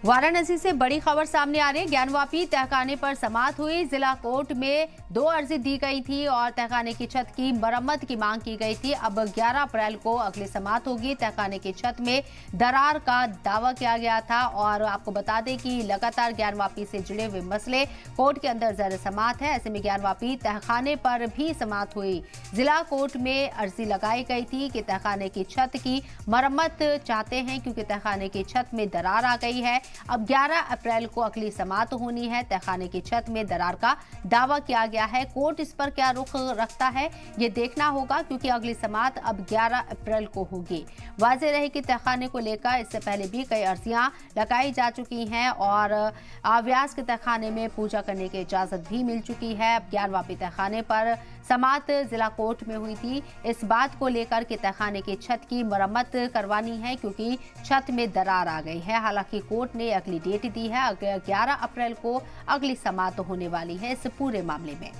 वाराणसी से बड़ी खबर सामने आ रही है। ज्ञानवापी तहखाने पर समाअत हुई। जिला कोर्ट में 2 अर्जी दी गई थी और तहखाने की छत की मरम्मत की मांग की गई थी। अब 11 अप्रैल को अगली समाअत होगी। तहखाने की छत में दरार का दावा किया गया था और आपको बता दें कि लगातार ज्ञानवापी से जुड़े हुए मसले कोर्ट के अंदर ज़र समाअत है। ऐसे में ज्ञानवापी तहखाने पर भी समाअत हुई। जिला कोर्ट में अर्जी लगाई गई थी कि तहखाने की छत की मरम्मत चाहते हैं क्योंकि तहखाने की छत में दरार आ गई है। अब 11 अप्रैल को अगली समाअत होनी है। तहखाने की छत में दरार का दावा किया गया है। कोर्ट इस पर क्या रुख रखता है ये देखना होगा क्योंकि अगली समाअत अब 11 अप्रैल को होगी। वाज़ेह रहे कि तहखाने को लेकर इससे पहले भी कई अर्जियां लगाई जा चुकी हैं और व्यास के तहखाने में पूजा करने की इजाजत भी मिल चुकी है। अब ज्ञानवापी तहखाने पर समाअत जिला कोर्ट में हुई थी इस बात को लेकर कि तहखाने की छत की मरम्मत करवानी है क्योंकि छत में दरार आ गई है। हालांकि कोर्ट ने अगली डेट दी है। 11 अप्रैल को अगली समाअत होने वाली है इस पूरे मामले में।